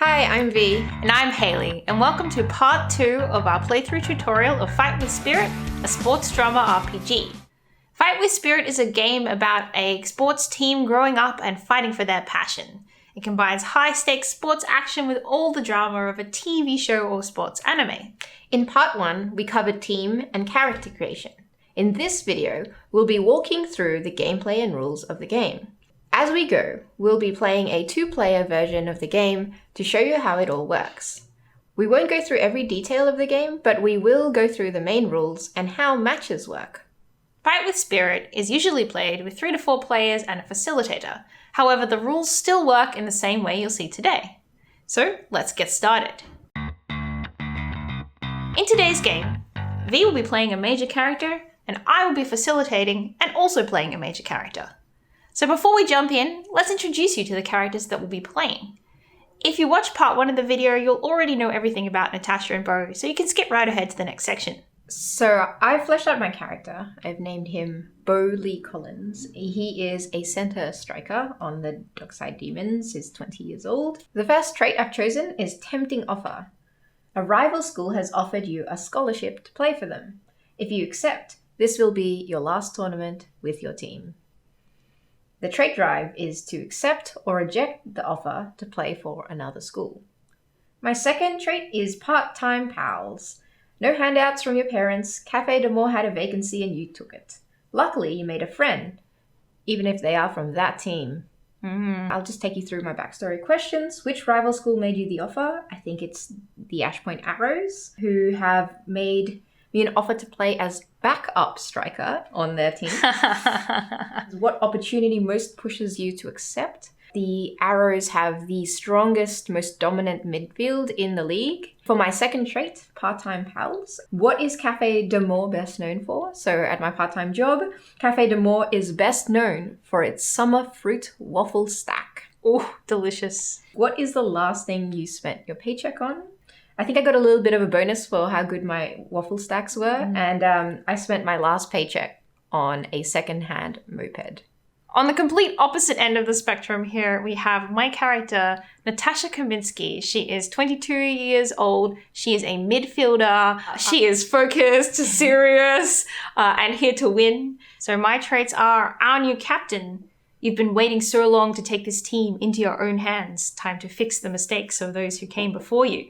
Hi, I'm V. And I'm Hayley, and welcome to part 2 of our playthrough tutorial of Fight with Spirit, a sports drama RPG. Fight with Spirit is a game about a sports team growing up and fighting for their passion. It combines high-stakes sports action with all the drama of a TV show or sports anime. In part 1, we covered team and character creation. In this video, we'll be walking through the gameplay and rules of the game. As we go, we'll be playing a 2-player version of the game to show you how it all works. We won't go through every detail of the game, but we will go through the main rules and how matches work. Fight with Spirit is usually played with 3 to 4 players and a facilitator. However, the rules still work in the same way you'll see today. So, let's get started. In today's game, V will be playing a major character, and I will be facilitating and also playing a major character. So before we jump in, let's introduce you to the characters that we'll be playing. If you watched part 1 of the video, you'll already know everything about Natasha and Bo, so you can skip right ahead to the next section. So I've fleshed out my character. I've named him Bo Lee Collins. He is a center striker on the Dockside Demons. He's 20 years old. The first trait I've chosen is Tempting Offer. A rival school has offered you a scholarship to play for them. If you accept, this will be your last tournament with your team. The trait drive is to accept or reject the offer to play for another school. My second trait is part-time pals. No handouts from your parents. Cafe de Moore had a vacancy and you took it. Luckily, you made a friend, even if they are from that team. I'll just take you through my backstory questions. Which rival school made you the offer? I think it's the Ashpoint Arrows, who have made me an offer to play as backup striker on their team. What opportunity most pushes you to accept? The Arrows have the strongest, most dominant midfield in the league. For my second trait, part-time pals, what is Cafe de Moore best known for? So at my part-time job, Cafe de Moore is best known for its summer fruit waffle stack. Oh, delicious. What is the last thing you spent your paycheck on? I think I got a little bit of a bonus for how good my waffle stacks were, and I spent my last paycheck on a second-hand moped. On the complete opposite end of the spectrum here, we have my character, Natasha Kaminsky. She is 22 years old. She is a midfielder. She is focused, serious, and here to win. So my traits are our new captain. You've been waiting so long to take this team into your own hands. Time to fix the mistakes of those who came before you.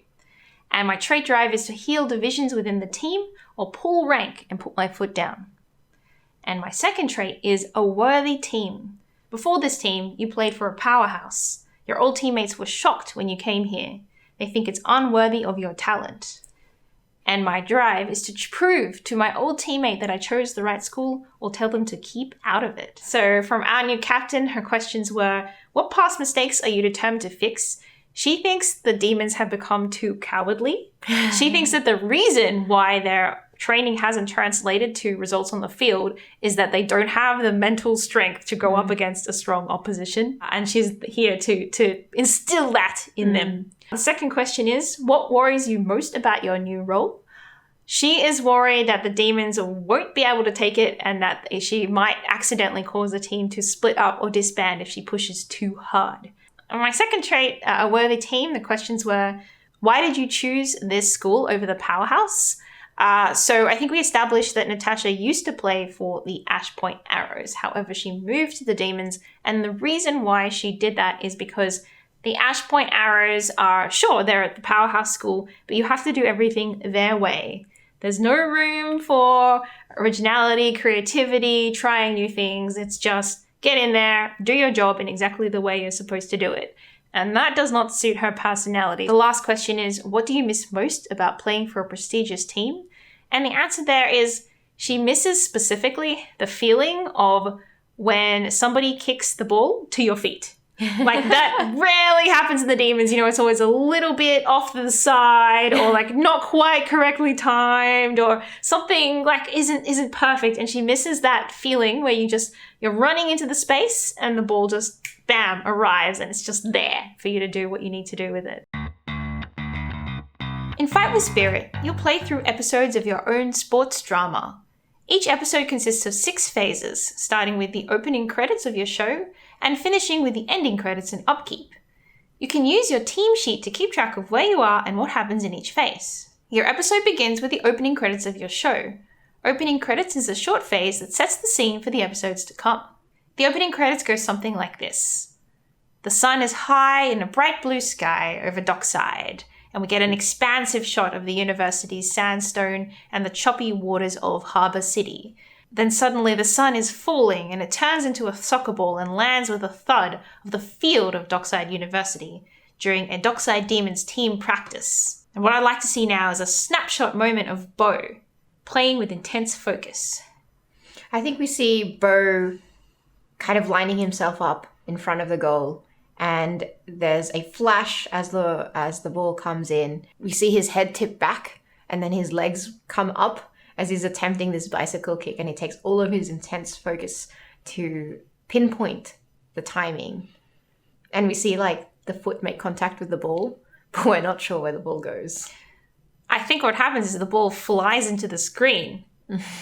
And my trait drive is to heal divisions within the team or pull rank and put my foot down. And my second trait is a worthy team. Before this team, you played for a powerhouse. Your old teammates were shocked when you came here. They think it's unworthy of your talent. And my drive is to prove to my old teammate that I chose the right school or tell them to keep out of it. So from our new captain, her questions were, what past mistakes are you determined to fix? She thinks the demons have become too cowardly. She thinks that the reason why their training hasn't translated to results on the field is that they don't have the mental strength to go up against a strong opposition. And she's here to instill that in them. The second question is, what worries you most about your new role? She is worried that the demons won't be able to take it and that she might accidentally cause the team to split up or disband if she pushes too hard. On my second trait, a worthy team, the questions were, why did you choose this school over the powerhouse? So I think we established that Natasha used to play for the Ashpoint Arrows. However, she moved to the Demons, and the reason why she did that is because the Ashpoint Arrows are, sure, they're at the powerhouse school, but you have to do everything their way. There's no room for originality, creativity, trying new things. It's just get in there, do your job in exactly the way you're supposed to do it. And that does not suit her personality. The last question is, what do you miss most about playing for a prestigious team? And the answer there is, she misses specifically the feeling of when somebody kicks the ball to your feet. Like that rarely happens in the Demons. You know, it's always a little bit off to the side or like not quite correctly timed or something like isn't perfect. And she misses that feeling where you're running into the space and the ball just, bam, arrives and it's just there for you to do what you need to do with it. In Fight with Spirit, you'll play through episodes of your own sports drama. Each episode consists of 6 phases, starting with the opening credits of your show and finishing with the ending credits in Upkeep. You can use your team sheet to keep track of where you are and what happens in each phase. Your episode begins with the opening credits of your show. Opening credits is a short phase that sets the scene for the episodes to come. The opening credits go something like this. The sun is high in a bright blue sky over Dockside, and we get an expansive shot of the university's sandstone and the choppy waters of Harbour City. Then suddenly the sun is falling and it turns into a soccer ball and lands with a thud of the field of Dockside University during a Dockside Demons team practice. And what I'd like to see now is a snapshot moment of Bo playing with intense focus. I think we see Bo kind of lining himself up in front of the goal, and there's a flash as the ball comes in. We see his head tip back and then his legs come up as he's attempting this bicycle kick, and he takes all of his intense focus to pinpoint the timing. And we see like the foot make contact with the ball, but we're not sure where the ball goes. I think what happens is the ball flies into the screen,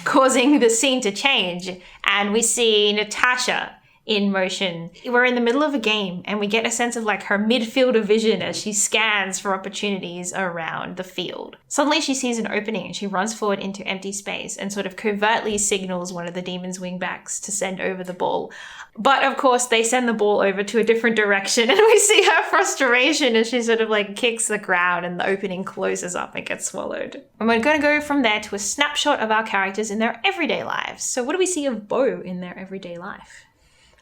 causing the scene to change, and we see Natasha in motion. We're in the middle of a game and we get a sense of like her midfielder vision as she scans for opportunities around the field. Suddenly she sees an opening and she runs forward into empty space and sort of covertly signals one of the Demons wingbacks to send over the ball. But of course they send the ball over to a different direction, and we see her frustration as she sort of like kicks the ground and the opening closes up and gets swallowed. And we're going to go from there to a snapshot of our characters in their everyday lives. So what do we see of Bo in their everyday life?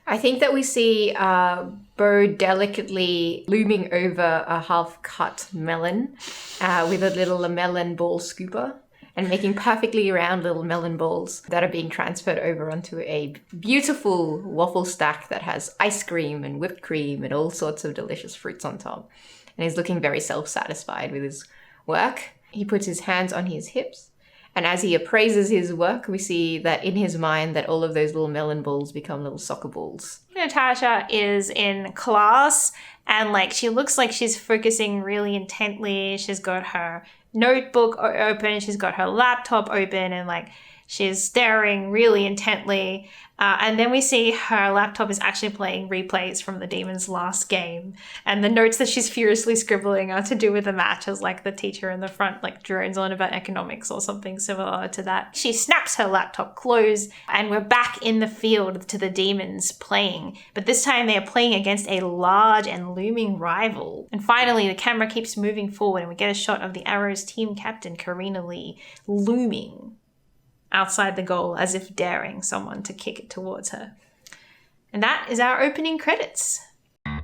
I think that we see Bo delicately looming over a half-cut melon with a little melon ball scooper and making perfectly round little melon balls that are being transferred over onto a beautiful waffle stack that has ice cream and whipped cream and all sorts of delicious fruits on top. And he's looking very self-satisfied with his work. He puts his hands on his hips, and as he appraises his work, we see that in his mind that all of those little melon balls become little soccer balls. Natasha is in class and like she looks like she's focusing really intently. She's got her notebook open, she's got her laptop open, and like she's staring really intently. And then we see her laptop is actually playing replays from the Demons' last game. And the notes that she's furiously scribbling are to do with the match, as like the teacher in the front like drones on about economics or something similar to that. She snaps her laptop closed and we're back in the field to the Demons playing. But this time they are playing against a large and looming rival. And finally the camera keeps moving forward and we get a shot of the Arrows team captain, Karina Lee, looming outside the goal as if daring someone to kick it towards her. And that is our opening credits.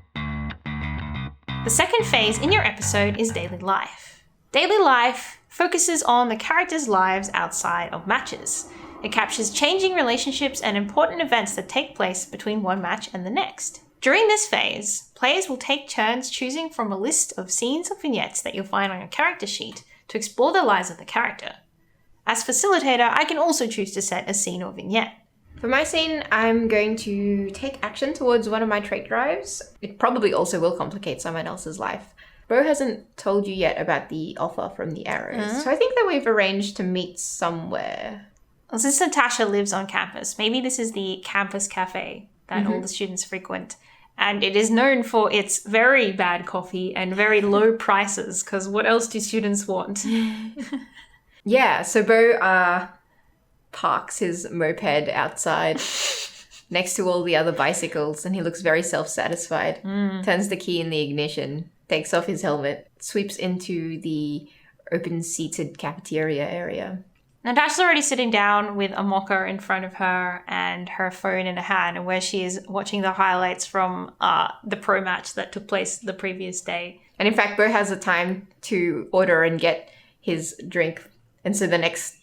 The second phase in your episode is daily life. Daily life focuses on the characters' lives outside of matches. It captures changing relationships and important events that take place between one match and the next. During this phase, players will take turns choosing from a list of scenes or vignettes that you'll find on your character sheet to explore the lives of the character. As facilitator, I can also choose to set a scene or vignette. For my scene, I'm going to take action towards one of my trait drives. It probably also will complicate someone else's life. Bo hasn't told you yet about the offer from the Arrows, so I think that we've arranged to meet somewhere. Well, since Natasha lives on campus, maybe this is the campus cafe that all the students frequent. And it is known for its very bad coffee and very low prices, because what else do students want? Yeah, so Bo parks his moped outside next to all the other bicycles, and he looks very self-satisfied. Turns the key in the ignition, takes off his helmet, sweeps into the open-seated cafeteria area. Natasha's already sitting down with a mocha in front of her and her phone in her hand, where she is watching the highlights from the pro match that took place the previous day. And in fact, Bo has the time to order and get his drink. And so the next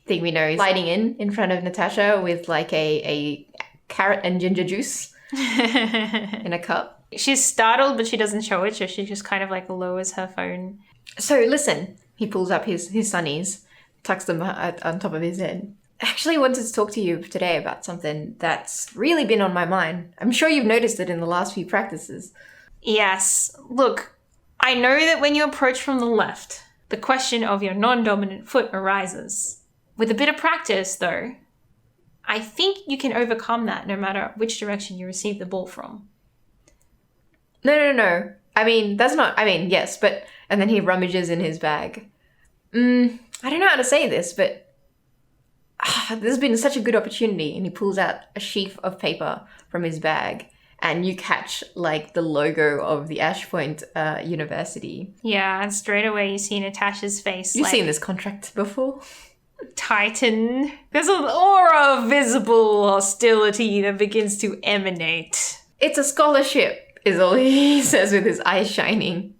thing we know is sliding in front of Natasha with like a carrot and ginger juice in a cup. She's startled, but she doesn't show it, so she just kind of like lowers her phone. So listen, he pulls up his sunnies, tucks them on top of his head. I actually wanted to talk to you today about something that's really been on my mind. I'm sure you've noticed it in the last few practices. Yes. Look, I know that when you approach from the left, the question of your non-dominant foot arises. With a bit of practice, though, I think you can overcome that no matter which direction you receive the ball from. No. Yes, but... And then he rummages in his bag. I don't know how to say this, but... this has been such a good opportunity. And he pulls out a sheaf of paper from his bag. And you catch, like, the logo of the Ashpoint University. Yeah, and straight away you see Natasha's face. You've seen this contract before? Titan. There's an aura of visible hostility that begins to emanate. It's a scholarship, is all he says with his eyes shining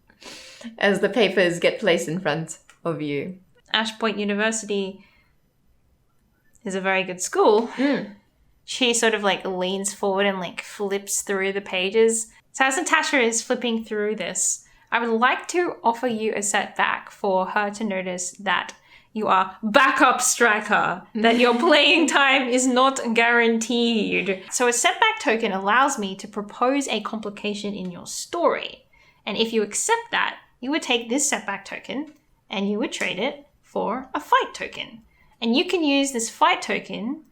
as the papers get placed in front of you. Ashpoint University is a very good school. She sort of like leans forward and like flips through the pages. So as Natasha is flipping through this, I would like to offer you a setback for her to notice that you are backup striker, that your playing time is not guaranteed. So a setback token allows me to propose a complication in your story. And if you accept that, you would take this setback token and you would trade it for a fight token. And you can use this fight token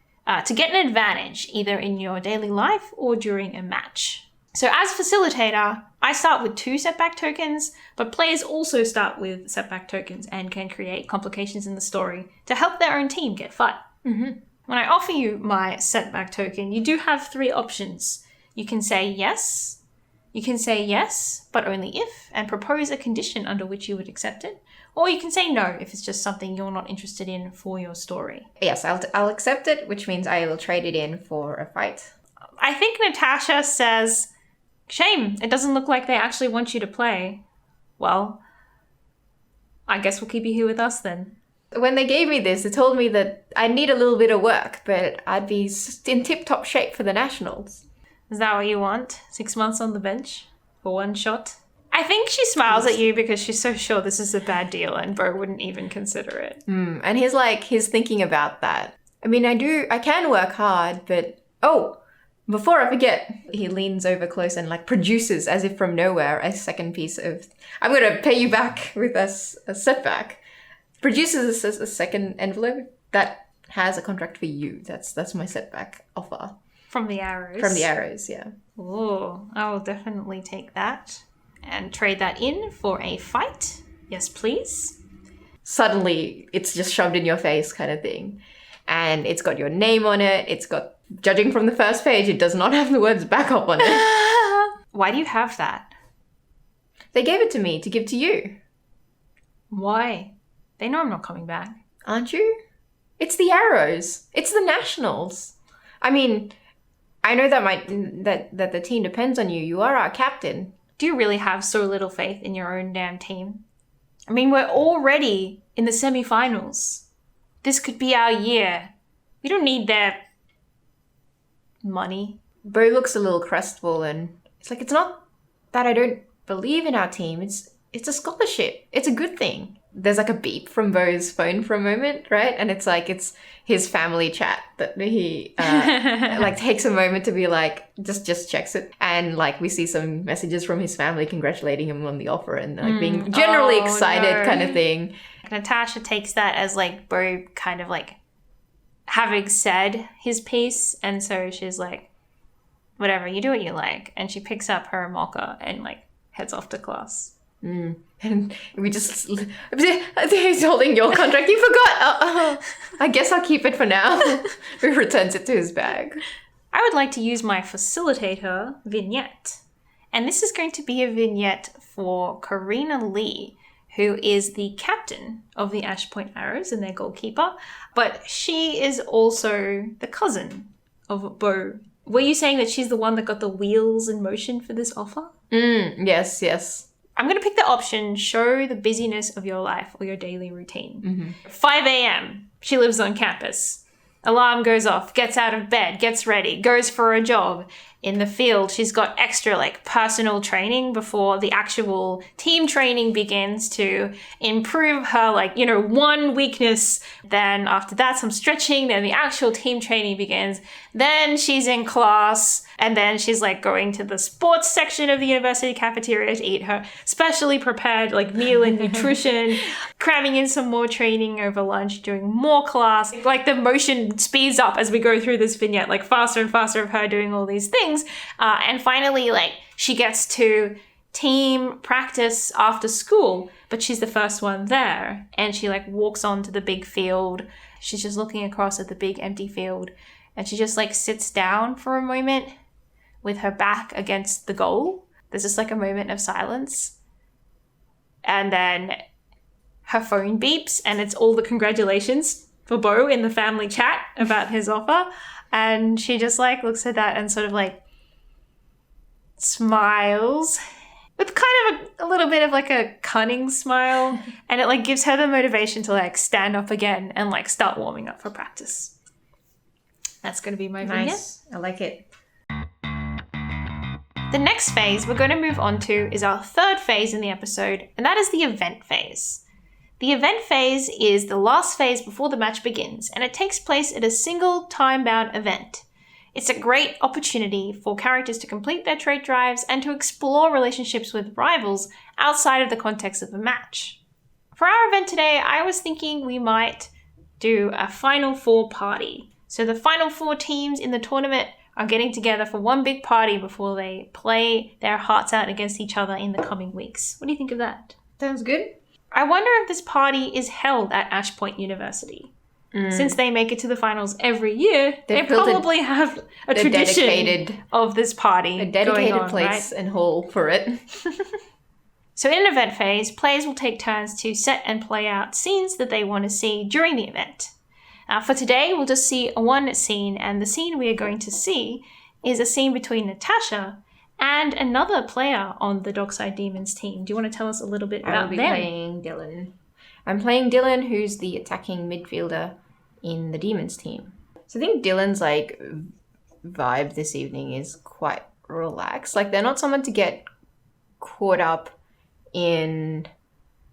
to get an advantage either in your daily life or during a match. So as facilitator, I start with 2 setback tokens, but players also start with setback tokens and can create complications in the story to help their own team get fight. When I offer you my setback token, you do have 3 options. You can say yes, but only if, and propose a condition under which you would accept it. Or you can say no if it's just something you're not interested in for your story. Yes, I'll accept it, which means I will trade it in for a fight. I think Natasha says, shame, it doesn't look like they actually want you to play. Well, I guess we'll keep you here with us then. When they gave me this, they told me that I'd need a little bit of work, but I'd be in tip-top shape for the Nationals. Is that what you want? 6 months on the bench for 1 shot? I think she smiles at you because she's so sure this is a bad deal and Bo wouldn't even consider it. And he's thinking about that. I mean, I can work hard, but... Oh, before I forget, he leans over close and like produces, as if from nowhere, a second piece of... I'm going to pay you back with a setback. Produces a second envelope that has a contract for you. That's my setback offer. From the arrows? From the arrows, yeah. Oh, I will definitely take that and trade that in for a fight. Yes, please. Suddenly, it's just shoved in your face kind of thing. And it's got your name on it. It's got, judging from the first page, it does not have the words backup on it. Why do you have that? They gave it to me to give to you. Why? They know I'm not coming back. Aren't you? It's the arrows. It's the Nationals. I mean, I know that the team depends on you. You are our captain. Do you really have so little faith in your own damn team? I mean, we're already in the semi-finals. This could be our year. We don't need their money. Bo looks a little crestfallen. It's like, it's not that I don't believe in our team. It's a scholarship. It's a good thing. There's like a beep from Bo's phone for a moment, right? And it's like, it's his family chat that he like takes a moment to be like, just checks it. And like we see some messages from his family congratulating him on the offer and like being generally excited kind of thing. Natasha takes that as like Bo kind of like having said his piece. And so she's like, whatever, you do what you like. And she picks up her mocha and like heads off to class. And we just... He's holding your contract. You forgot! I guess I'll keep it for now. He returns it to his bag. I would like to use my facilitator vignette. And this is going to be a vignette for Karina Lee, who is the captain of the Ashpoint Arrows and their goalkeeper. But she is also the cousin of Bo. Were you saying that she's the one that got the wheels in motion for this offer? Yes. I'm going to pick the option, show the busyness of your life or your daily routine. 5 a.m. She lives on campus. Alarm goes off, gets out of bed, gets ready, goes for a jog. In the field, she's got extra like personal training before the actual team training begins to improve her one weakness. Then after that, some stretching, then the actual team training begins. Then she's in class and then she's like going to the sports section of the university cafeteria to eat her specially prepared like meal and nutrition, cramming in some more training over lunch, doing more class. Like the motion speeds up as we go through this vignette, like faster and faster of her doing all these things. And finally, like she gets to team practice after school, but she's the first one there. And she like walks onto the big field. She's just looking across at the big empty field. And she just like sits down for a moment with her back against the goal. There's just like a moment of silence. And then her phone beeps and it's all the congratulations for Bo in the family chat about his offer. And she just like looks at that and sort of like smiles with kind of a little bit of like a cunning smile. And it like gives her the motivation to like stand up again and like start warming up for practice. That's going to be my vignette. Nice. I like it. The next phase we're going to move on to is our third phase in the episode, and that is the event phase. The event phase is the last phase before the match begins, and it takes place at a single time-bound event. It's a great opportunity for characters to complete their trait drives and to explore relationships with rivals outside of the context of a match. For our event today, I was thinking we might do a Final Four party. So the Final Four teams in the tournament are getting together for one big party before they play their hearts out against each other in the coming weeks. What do you think of that? Sounds good. I wonder if this party is held at Ash Point University. Since they make it to the finals every year, they probably have a tradition of this party. A dedicated going on, place right? and hall for it. So in an event phase, players will take turns to set and play out scenes that they want to see during the event. For today, we'll just see one scene, and the scene we are going to see is a scene between Natasha and another player on the Dockside Demons team. Do you want to tell us a little bit about them? I'll be playing Dylan. I'm playing Dylan, who's the attacking midfielder in the Demons team. So I think Dylan's like vibe this evening is quite relaxed. Like they're not someone to get caught up in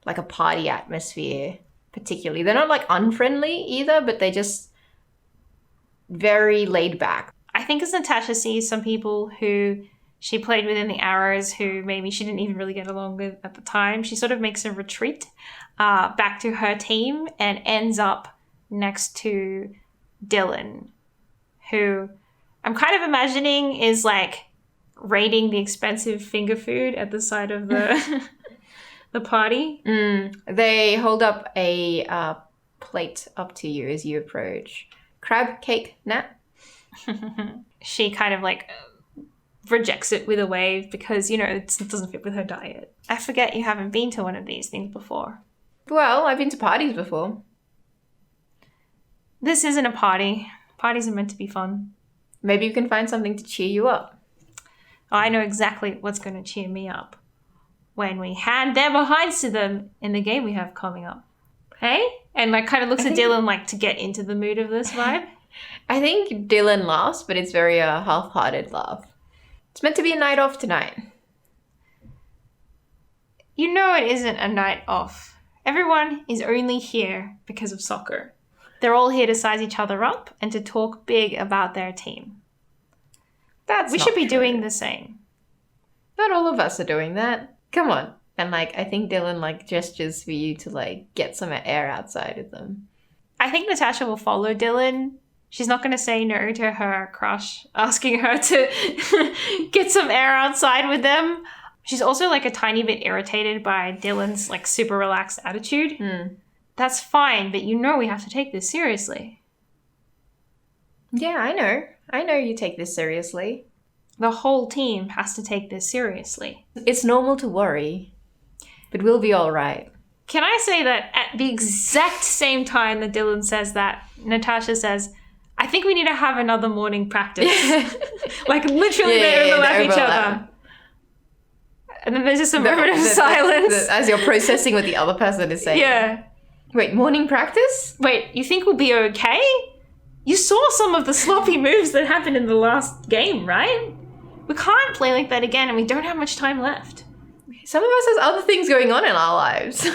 like a party atmosphere particularly. They're not like unfriendly either, but they just very laid back. I think as Natasha sees some people who she played with in the Arrows who maybe she didn't even really get along with at the time, she sort of makes a retreat back to her team and ends up next to Dylan, who I'm kind of imagining is like raiding the expensive finger food at the side of the the party. They hold up a plate up to you as you approach. Crab cake, Nat? She kind of like rejects it with a wave because, you know, it doesn't fit with her diet. I forget you haven't been to one of these things before. Well, I've been to parties before. This isn't a party. Parties are meant to be fun. Maybe you can find something to cheer you up. I know exactly what's going to cheer me up when we hand their behinds to them in the game we have coming up. Hey? And like kind of looks at Dylan like to get into the mood of this vibe. I think Dylan laughs, but it's very half-hearted laugh. It's meant to be a night off tonight. You know it isn't a night off. Everyone is only here because of soccer. They're all here to size each other up and to talk big about their team. We should be doing the same. Not all of us are doing that. Come on. And like, I think Dylan like gestures for you to like get some air outside of them. I think Natasha will follow Dylan. She's not going to say no to her crush asking her to get some air outside with them. She's also like a tiny bit irritated by Dylan's like super relaxed attitude. That's fine, but you know we have to take this seriously. Yeah, I know. I know you take this seriously. The whole team has to take this seriously. It's normal to worry, but we'll be all right. Can I say that at the exact same time that Dylan says that, Natasha says, I think we need to have another morning practice. Like literally they overlap each other. And then there's just a moment of silence. As you're processing what the other person is saying. Yeah. Wait, morning practice? Wait, you think we'll be okay? You saw some of the sloppy moves that happened in the last game, right? We can't play like that again and we don't have much time left. Some of us has other things going on in our lives.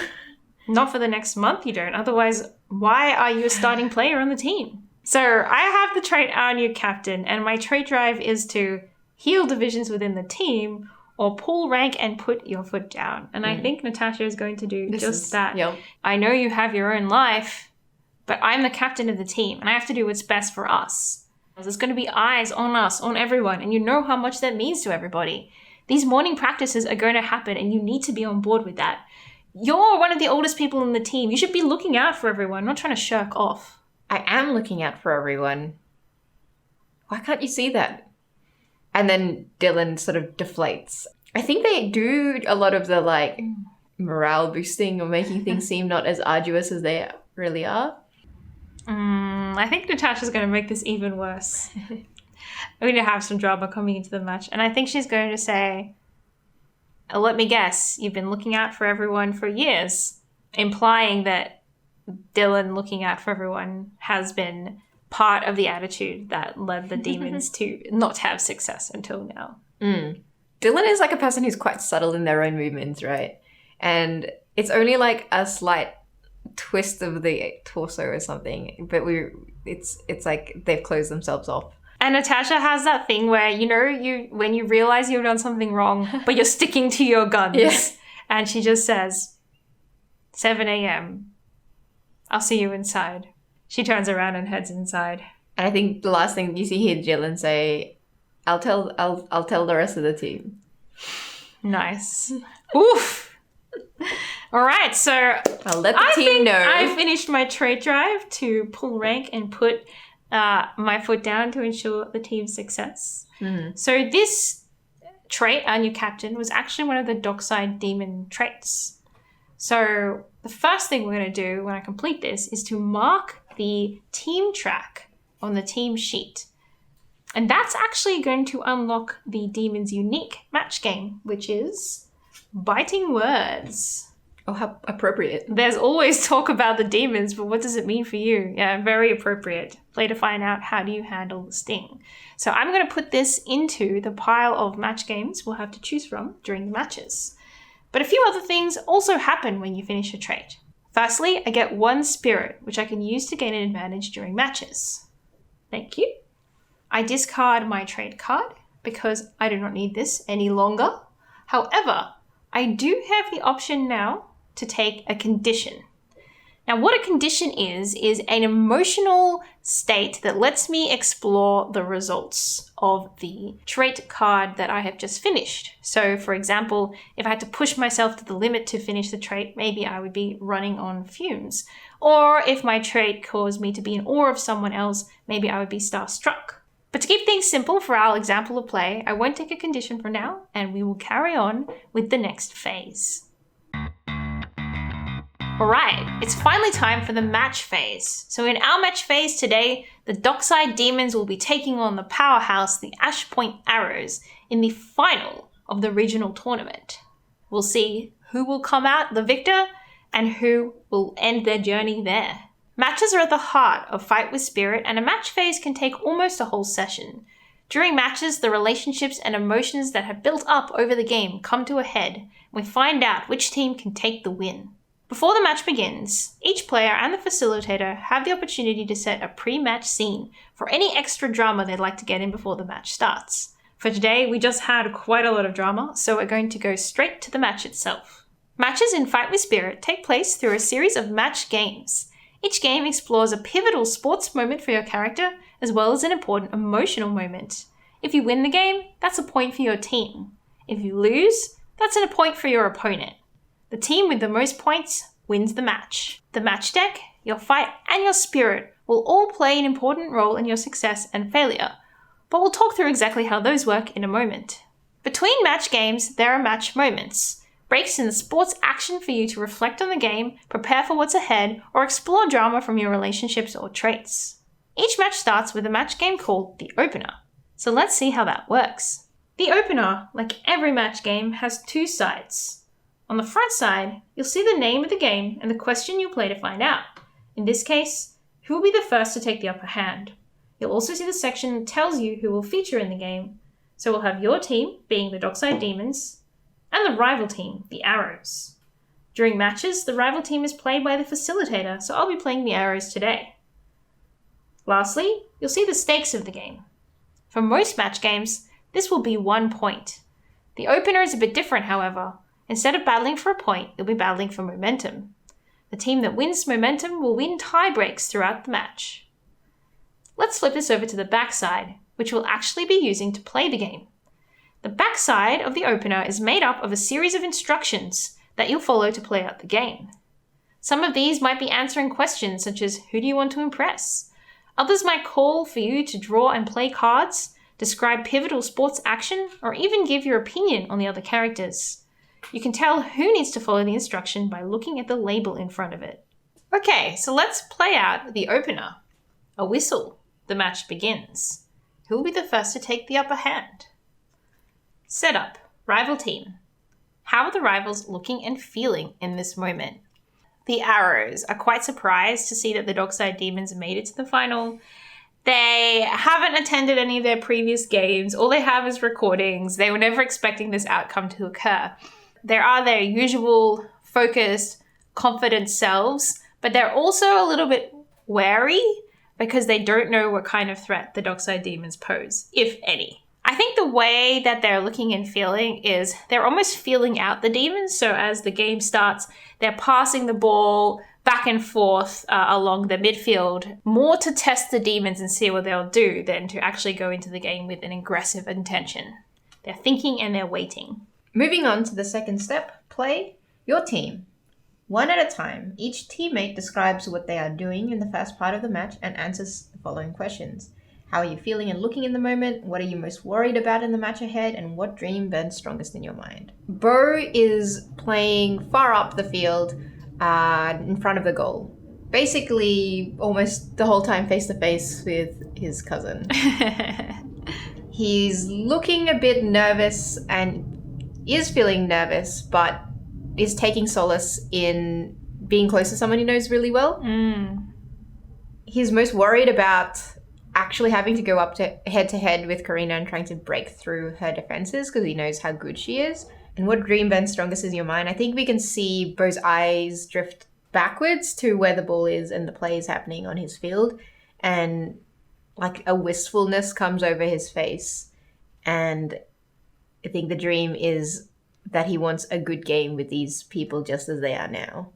Not for the next month you don't. Otherwise, why are you a starting player on the team? So I have the trait our new captain, and my trait drive is to heal divisions within the team or pull rank and put your foot down. And I think Natasha is going to do that. Yep. I know you have your own life, but I'm the captain of the team and I have to do what's best for us. There's going to be eyes on us, on everyone, and you know how much that means to everybody. These morning practices are going to happen and you need to be on board with that. You're one of the oldest people in the team. You should be looking out for everyone, not trying to shirk off. I am looking out for everyone. Why can't you see that? And then Dylan sort of deflates. I think they do a lot of the like morale boosting or making things seem not as arduous as they really are. I think Natasha's going to make this even worse. We're going to have some drama coming into the match. And I think she's going to say, let me guess, you've been looking out for everyone for years, implying that Dylan looking out for everyone has been part of the attitude that led the demons to not have success until now. Dylan is like a person who's quite subtle in their own movements, right? And it's only like a slight twist of the torso or something, but it's like they've closed themselves off. And Natasha has that thing where, when you realize you've done something wrong, but you're sticking to your guns. Yes. And she just says, 7 a.m. I'll see you inside. She turns around and heads inside. And I think the last thing you see here, Dylan say, I'll tell the rest of the team. Nice. Oof. All right, so I'll let the team know. I finished my trait drive to pull rank and put my foot down to ensure the team's success. So this trait, our new captain, was actually one of the Dockside Demon traits. So the first thing we're going to do when I complete this is to mark the team track on the team sheet. And that's actually going to unlock the demon's unique match game, which is biting words. Oh, how appropriate. There's always talk about the demons, but what does it mean for you? Yeah, very appropriate. Play to find out how do you handle the sting. So I'm going to put this into the pile of match games we'll have to choose from during the matches. But a few other things also happen when you finish a trait. Firstly, I get 1 spirit, which I can use to gain an advantage during matches. Thank you. I discard my trait card because I do not need this any longer. However, I do have the option now to take a condition. Now, what a condition is an emotional state that lets me explore the results of the trait card that I have just finished. So, for example, if I had to push myself to the limit to finish the trait, maybe I would be running on fumes. Or if my trait caused me to be in awe of someone else, maybe I would be starstruck. But to keep things simple for our example of play, I won't take a condition for now, and we will carry on with the next phase. Alright, it's finally time for the match phase. So in our match phase today, the Dockside Demons will be taking on the powerhouse, the Ash Point Arrows, in the final of the regional tournament. We'll see who will come out the victor and who will end their journey there. Matches are at the heart of Fight with Spirit, and a match phase can take almost a whole session. During matches, the relationships and emotions that have built up over the game come to a head, and we find out which team can take the win. Before the match begins, each player and the facilitator have the opportunity to set a pre-match scene for any extra drama they'd like to get in before the match starts. For today, we just had quite a lot of drama, so we're going to go straight to the match itself. Matches in Fight with Spirit take place through a series of match games. Each game explores a pivotal sports moment for your character, as well as an important emotional moment. If you win the game, that's a point for your team. If you lose, that's a point for your opponent. The team with the most points wins the match. The match deck, your fight, and your spirit will all play an important role in your success and failure, but we'll talk through exactly how those work in a moment. Between match games, there are match moments. Breaks in the sports action for you to reflect on the game, prepare for what's ahead, or explore drama from your relationships or traits. Each match starts with a match game called the opener. So let's see how that works. The opener, like every match game, has 2 sides. On the front side, you'll see the name of the game and the question you'll play to find out. In this case, who will be the first to take the upper hand? You'll also see the section that tells you who will feature in the game. So we'll have your team, being the Dockside Demons, and the rival team, the Arrows. During matches, the rival team is played by the facilitator, so I'll be playing the Arrows today. Lastly, you'll see the stakes of the game. For most match games, this will be 1 point. The opener is a bit different, however. Instead of battling for a point, you'll be battling for momentum. The team that wins momentum will win tie breaks throughout the match. Let's flip this over to the backside, which we'll actually be using to play the game. The backside of the opener is made up of a series of instructions that you'll follow to play out the game. Some of these might be answering questions such as, who do you want to impress? Others might call for you to draw and play cards, describe pivotal sports action, or even give your opinion on the other characters. You can tell who needs to follow the instruction by looking at the label in front of it. Okay, so let's play out the opener. A whistle. The match begins. Who will be the first to take the upper hand? Setup. Rival team. How are the rivals looking and feeling in this moment? The Arrows are quite surprised to see that the Dockside Demons made it to the final. They haven't attended any of their previous games. All they have is recordings. They were never expecting this outcome to occur. They are their usual focused, confident selves, but they're also a little bit wary because they don't know what kind of threat the Dockside Demons pose, if any. I think the way that they're looking and feeling is they're almost feeling out the demons. So as the game starts, they're passing the ball back and forth along the midfield, more to test the demons and see what they'll do than to actually go into the game with an aggressive intention. They're thinking and they're waiting. Moving on to the second step, play your team. One at a time, each teammate describes what they are doing in the first part of the match and answers the following questions. How are you feeling and looking in the moment? What are you most worried about in the match ahead? And what dream burns strongest in your mind? Bo is playing far up the field in front of the goal. Basically, almost the whole time face to face with his cousin. He's looking a bit nervous and is feeling nervous, but is taking solace in being close to someone he knows really well. He's most worried about actually having to go up to head with Karina and trying to break through her defenses because he knows how good she is. And what dream burns strongest in your mind? I think we can see Bo's eyes drift backwards to where the ball is and the play is happening on his field. And like a wistfulness comes over his face. And I think the dream is that he wants a good game with these people just as they are now.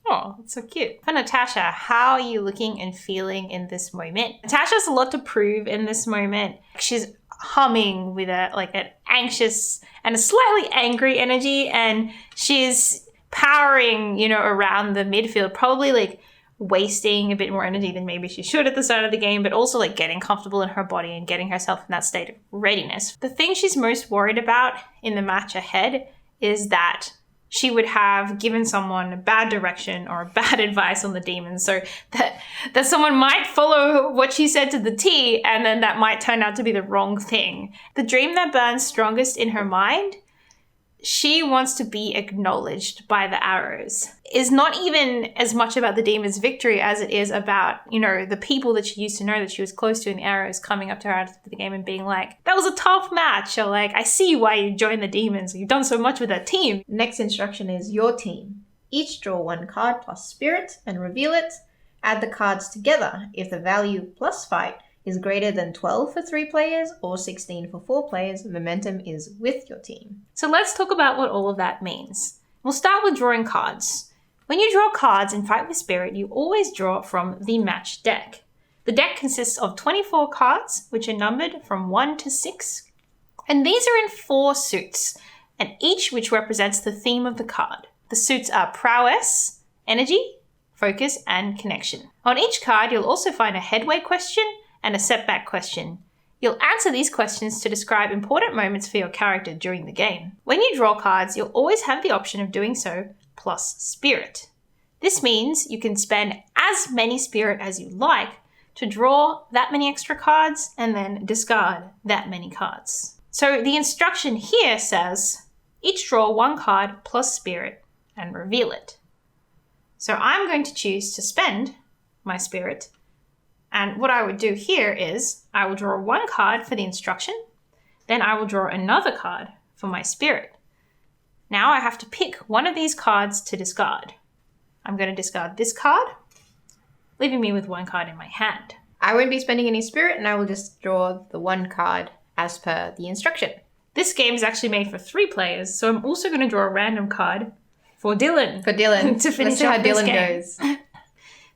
Oh, that's so cute. For Natasha, how are you looking and feeling in this moment? Natasha has a lot to prove in this moment. She's humming with an anxious and a slightly angry energy, and she's powering, around the midfield, probably wasting a bit more energy than maybe she should at the start of the game, but also getting comfortable in her body and getting herself in that state of readiness. The thing she's most worried about in the match ahead is that she would have given someone bad direction or bad advice on the demons, so that someone might follow what she said to the T, and then that might turn out to be the wrong thing. The dream that burns strongest in her mind, she wants to be acknowledged by the Arrows, is not even as much about the demon's victory as it is about, the people that she used to know that she was close to in the Arrows coming up to her after the game and being like, that was a tough match, or I see why you joined the demons. You've done so much with that team. Next instruction is your team. Each draw one card plus spirit and reveal it. Add the cards together. If the value plus fight is greater than 12 for 3 players or 16 for 4 players, momentum is with your team. So let's talk about what all of that means. We'll start with drawing cards. When you draw cards in Fight with Spirit, you always draw from the match deck. The deck consists of 24 cards, which are numbered from 1 to 6. And these are in 4 suits, and each which represents the theme of the card. The suits are prowess, energy, focus, and connection. On each card, you'll also find a headway question and a setback question. You'll answer these questions to describe important moments for your character during the game. When you draw cards, you'll always have the option of doing so plus spirit. This means you can spend as many spirit as you like to draw that many extra cards and then discard that many cards. So the instruction here says, each draw 1 card plus spirit and reveal it. So I'm going to choose to spend my spirit. And what I would do here is I will draw 1 card for the instruction, then I will draw another card for my spirit. Now I have to pick one of these cards to discard. I'm going to discard this card, leaving me with 1 card in my hand. I won't be spending any spirit and I will just draw the 1 card as per the instruction. This game is actually made for 3 players, so I'm also going to draw a random card for Dylan. For Dylan. To finish Let's see how off this Dylan game. goes.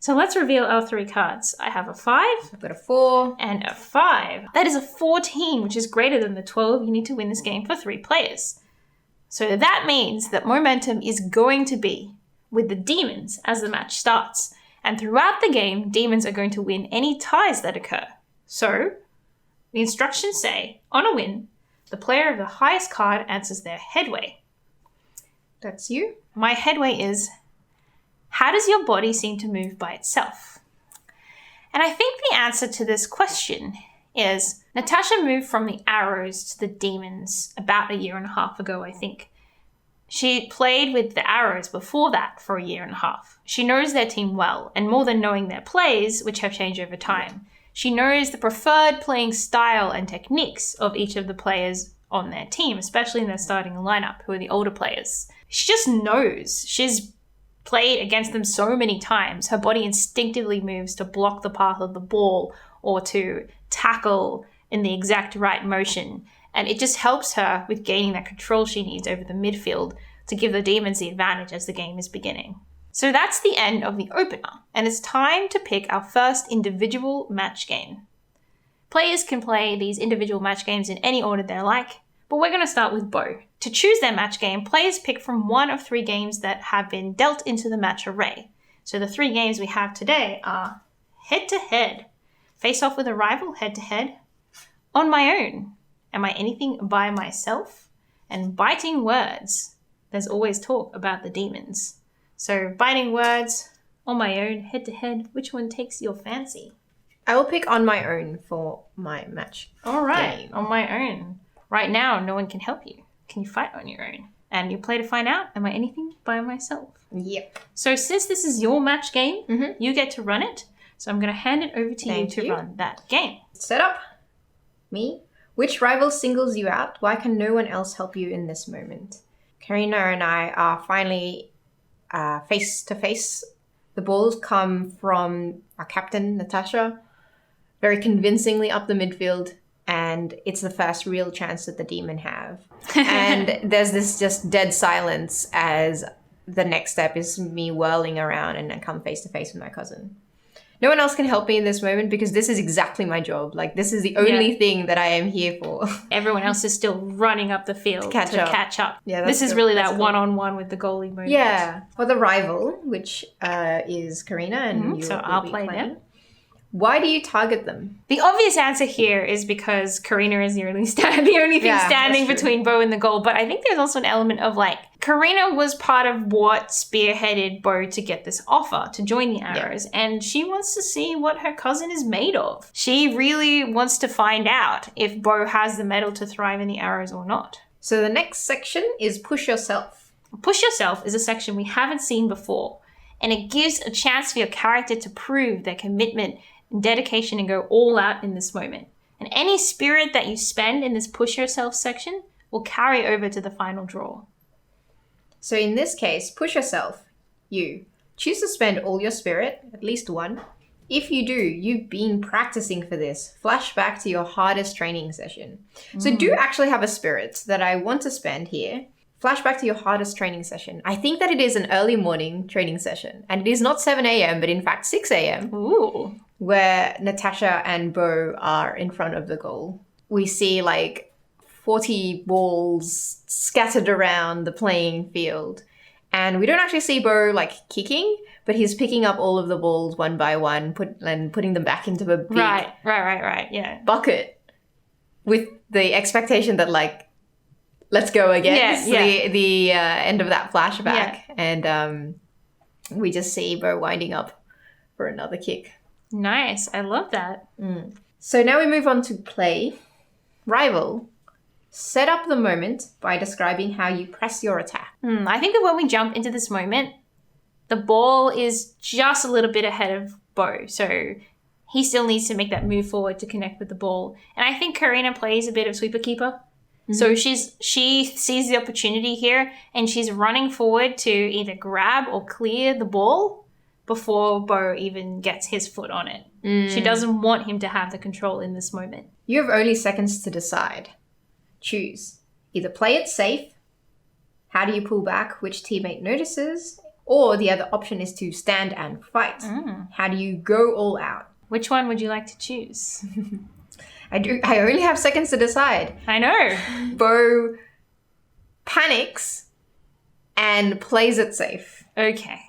So let's reveal our 3 cards. I have a 5. I've got a 4. And a 5. That is a 14, which is greater than the 12 you need to win this game for 3 players. So that means that momentum is going to be with the demons as the match starts. And throughout the game, demons are going to win any ties that occur. So the instructions say, on a win, the player of the highest card answers their headway. That's you. My headway is, how does your body seem to move by itself? And I think the answer to this question is Natasha moved from the arrows to the demons about 1.5 years ago, I think. She played with the arrows before that for 1.5 years. She knows their team well, and more than knowing their plays, which have changed over time, she knows the preferred playing style and techniques of each of the players on their team, especially in their starting lineup, who are the older players. She just knows. She's played against them so many times. Her body instinctively moves to block the path of the ball or to tackle in the exact right motion. And it just helps her with gaining that control she needs over the midfield to give the demons the advantage as the game is beginning. So that's the end of the opener, and it's time to pick our first individual match game. Players can play these individual match games in any order they like, but we're going to start with Bo. To choose their match game, players pick from one of 3 games that have been dealt into the match array. So the 3 games we have today are head-to-head, face off with a rival head-to-head, on my own, am I anything by myself, and biting words. There's always talk about the demons. So biting words, on my own, head-to-head, which one takes your fancy? I will pick on my own for my match. All right, game. on my own. Right now, no one can help you. Can you fight on your own? And you play to find out, am I anything by myself? Yep. So since this is your match game, you get to run it. So I'm going to hand it over to you to run that game. Set up. Me. Which rival singles you out? Why can no one else help you in this moment? Karina and I are finally face to face. The balls come from our captain, Natasha, very convincingly up the midfield. And it's the first real chance that the demon have. And there's this just dead silence as the next step is me whirling around and I come face to face with my cousin. No one else can help me in this moment because this is exactly my job. Like, this is the only thing that I am here for. Everyone else is still running up the field to catch up. Yeah, this is really that one-on-one with the goalie moment. Yeah. For the rival, which is Karina and you so I'll play them. Why do you target them? The obvious answer here is because Karina is the only thing standing between Bo and the goal. But I think there's also an element of like, Karina was part of what spearheaded Bo to get this offer to join the Arrows. Yeah. And she wants to see what her cousin is made of. She really wants to find out if Bo has the mettle to thrive in the Arrows or not. So the next section is Push Yourself. Push Yourself is a section we haven't seen before. And it gives a chance for your character to prove their commitment and dedication and go all out in this moment. And any spirit that you spend in this Push Yourself section will carry over to the final draw. So in this case, Push Yourself, you choose to spend all your spirit, at least one. If you do, you've been practicing for this. Flash back to your hardest training session. So do actually have a spirit that I want to spend here. Flashback to your hardest training session. I think that it is an early morning training session. And it is not 7 a.m., but in fact 6 a.m. Ooh. Where Natasha and Bo are in front of the goal. We see like 40 balls scattered around the playing field. And we don't actually see Bo like kicking, but he's picking up all of the balls one by one and putting them back into a big right, yeah, bucket with the expectation that like, let's go again. The end of that flashback. Yeah. And we just see Bo winding up for another kick. Nice. I love that. So now we move on to play. Rival, set up the moment by describing how you press your attack. I think that when we jump into this moment, the ball is just a little bit ahead of Bo. So he still needs to make that move forward to connect with the ball. And I think Karina plays a bit of sweeper keeper. So she sees the opportunity here and she's running forward to either grab or clear the ball before Bo even gets his foot on it. She doesn't want him to have the control in this moment. You have only seconds to decide. Choose. Either play it safe, how do you pull back which teammate notices, Or the other option is to stand and fight. How do you go all out? Which one would you like to choose? I only have seconds to decide. I know. Bo panics and plays it safe. Okay.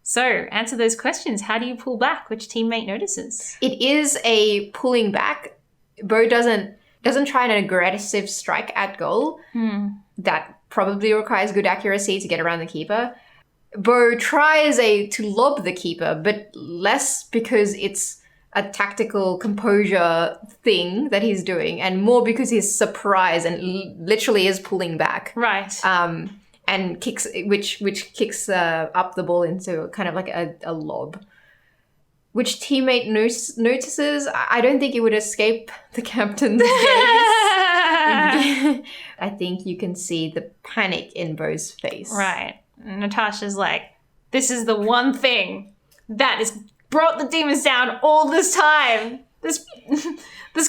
So, answer those questions. How do you pull back? Which teammate notices? It is a pulling back. Bo doesn't try an aggressive strike at goal. That probably requires good accuracy to get around the keeper. Bo tries to lob the keeper, but less because it's a tactical composure thing that he's doing, and more because he's surprised and literally is pulling back. Right. And kicks, which kicks up the ball into kind of like a lob. Which teammate notices? I don't think it would escape the captain's gaze. I think you can see the panic in Bo's face. Right. And Natasha's like, this is the one thing that has brought the demons down all this time. This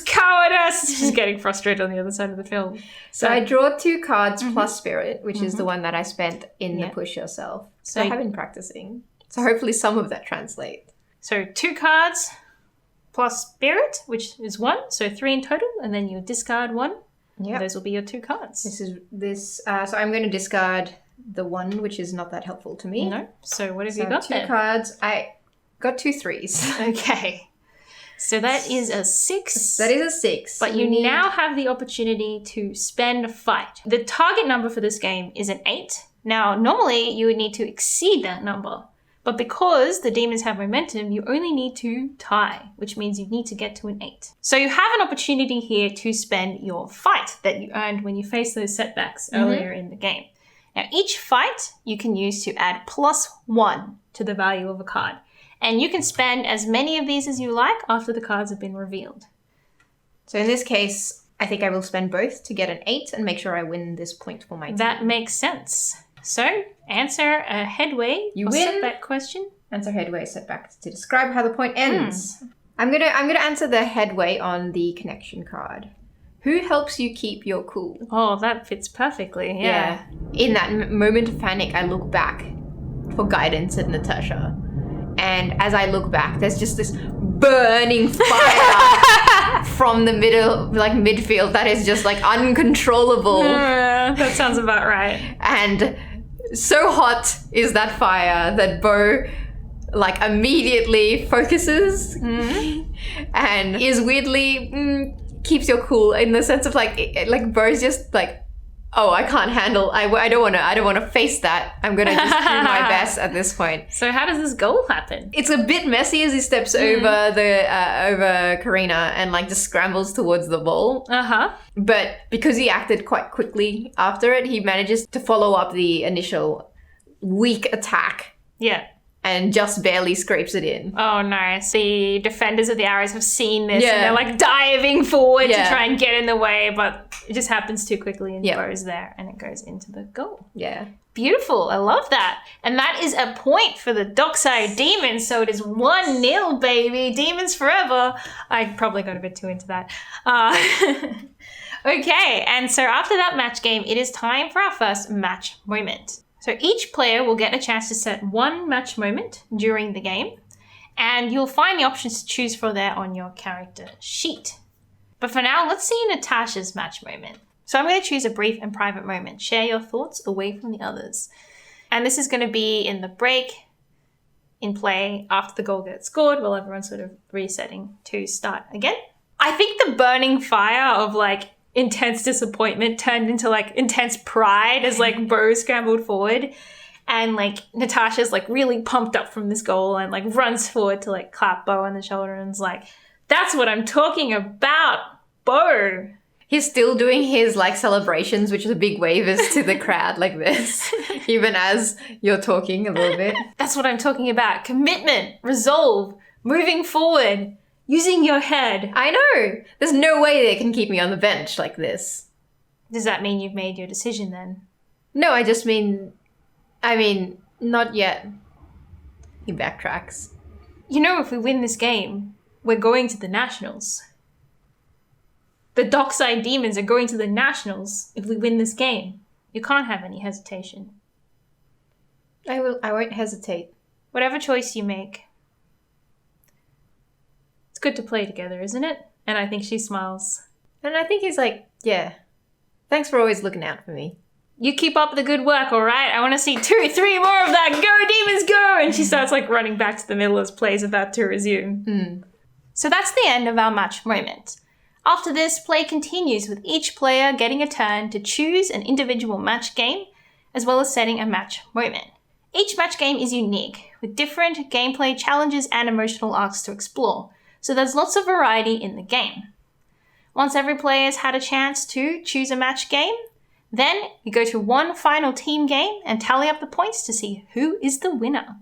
cowardice. She's getting frustrated on the other side of the film. So I draw 2 cards plus spirit, which is the one that I spent in the push yourself. So I have been practicing. So hopefully some of that translates. So 2 cards plus spirit, which is 1. So 3 in total. And then you discard 1. Yeah. Those will be your 2 cards. So I'm going to discard the 1, which is not that helpful to me. No. So what have you got 2 there? cards. I got 2 3s. Okay. So that is a 6. That is a 6. But you now have the opportunity to spend a fight. The target number for this game is an 8. Now, normally you would need to exceed that number. But because the demons have momentum, you only need to tie, which means you need to get to an 8. So you have an opportunity here to spend your fight that you earned when you faced those setbacks earlier in the game. Now, each fight you can use to add +1 to the value of a card. And you can spend as many of these as you like after the cards have been revealed. So in this case, I think I will spend both to get an 8 and make sure I win this point for my team. That makes sense. So, answer a headway you or win. setback question. Answer headway, setback to describe how the point ends. I'm gonna answer the headway on the connection card. Who helps you keep your cool? Oh, that fits perfectly. Yeah. In that moment of panic, I look back for guidance at Natasha. And as I look back, there's just this burning fire from the midfield that is just like uncontrollable. That sounds about right. And so hot is that fire that Bo immediately focuses and is weirdly keeps your cool in the sense of Bo's just like, oh, I can't handle. I don't want to face that. I'm gonna just do my best at this point. So how does this goal happen? It's a bit messy as he steps over over Karina and just scrambles towards the ball. But because he acted quite quickly after it, he manages to follow up the initial weak attack. Yeah. And just barely scrapes it in. Oh, nice. The defenders of the Arrows have seen this and they're diving forward to try and get in the way, but it just happens too quickly and Bo's there and it goes into the goal. Yeah. Beautiful. I love that. And that is a point for the Dockside Demons. So it is 1-0, baby. Demons forever. I probably got a bit too into that. Okay. And so after that match game, it is time for our first match moment. So each player will get a chance to set 1 match moment during the game, and you'll find the options to choose for there on your character sheet. But for now, let's see Natasha's match moment. So I'm going to choose a brief and private moment. Share your thoughts away from the others. And this is going to be in the break, in play, after the goal gets scored, while everyone's sort of resetting to start again. I think the burning fire of intense disappointment turned into intense pride as Bo scrambled forward and Natasha's really pumped up from this goal and runs forward to clap Bo on the shoulder and is that's what I'm talking about, Bo. He's still doing his celebrations, which are the big wavers to the crowd like this, even as you're talking a little bit. That's what I'm talking about. Commitment, resolve, moving forward. Using your head. I know. There's no way they can keep me on the bench like this. Does that mean you've made your decision then? No, I mean, not yet. He backtracks. If we win this game, we're going to the Nationals. The Dockside Demons are going to the Nationals if we win this game. You can't have any hesitation. I won't hesitate. Whatever choice you make. It's good to play together, isn't it? And I think she smiles. And I think he's like, yeah, thanks for always looking out for me. You keep up the good work, all right? I want to see 2, 3 more of that. Go, demons, go! And she starts like running back to the Miller's place about to resume. So that's the end of our match moment. After this, play continues with each player getting a turn to choose an individual match game, as well as setting a match moment. Each match game is unique, with different gameplay challenges and emotional arcs to explore, so there's lots of variety in the game. Once every player has had a chance to choose a match game, then you go to one final team game and tally up the points to see who is the winner.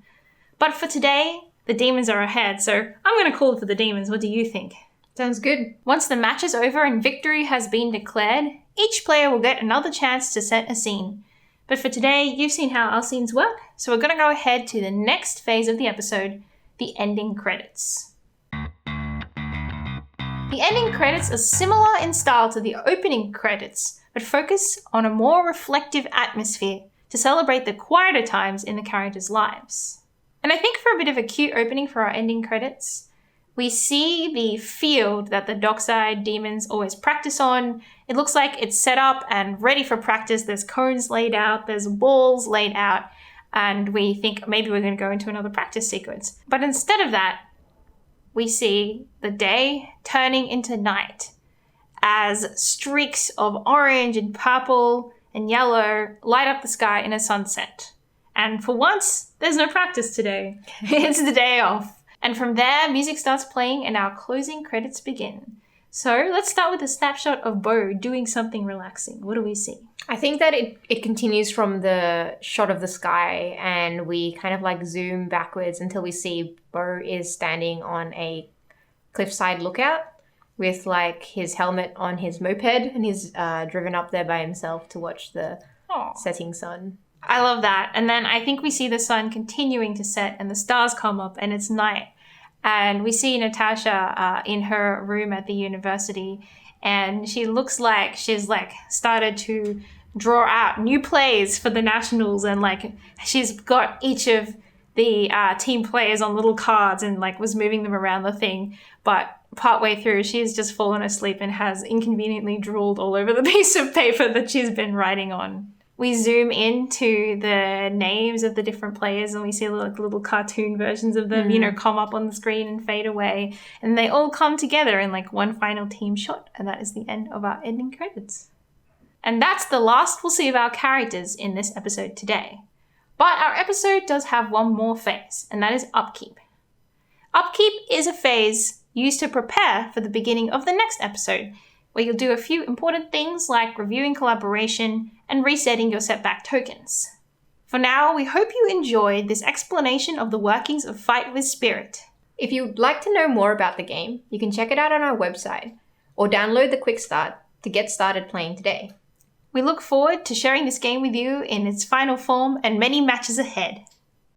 But for today, the demons are ahead, so I'm going to call for the demons. What do you think? Sounds good. Once the match is over and victory has been declared, each player will get another chance to set a scene. But for today, you've seen how our scenes work, so we're going to go ahead to the next phase of the episode, the ending credits. The ending credits are similar in style to the opening credits, but focus on a more reflective atmosphere to celebrate the quieter times in the characters' lives. And I think for a bit of a cute opening for our ending credits, we see the field that the Dockside demons always practice on. It looks like it's set up and ready for practice. There's cones laid out, there's balls laid out, and we think maybe we're going to go into another practice sequence. But instead of that, we see the day turning into night as streaks of orange and purple and yellow light up the sky in a sunset. And for once, there's no practice today. It's the day off. And from there, music starts playing and our closing credits begin. So let's start with a snapshot of Bo doing something relaxing. What do we see? I think that it continues from the shot of the sky and we kind of like zoom backwards until we see Bo is standing on a cliffside lookout with like his helmet on his moped and he's driven up there by himself to watch the setting sun. I love that. And then I think we see the sun continuing to set and the stars come up and it's night. And we see Natasha in her room at the university and she looks like she's like started to draw out new plays for the nationals and like she's got each of the team players on little cards and like was moving them around the thing. But partway through, she's just fallen asleep and has inconveniently drooled all over the piece of paper that she's been writing on. We zoom into the names of the different players and we see like little cartoon versions of them, come up on the screen and fade away. And they all come together in like one final team shot. And that is the end of our ending credits. And that's the last we'll see of our characters in this episode today. But our episode does have one more phase, and that is Upkeep. Upkeep is a phase used to prepare for the beginning of the next episode, where you'll do a few important things like reviewing collaboration and resetting your setback tokens. For now, we hope you enjoyed this explanation of the workings of Fight with Spirit. If you'd like to know more about the game, you can check it out on our website or download the Quickstart to get started playing today. We look forward to sharing this game with you in its final form and many matches ahead.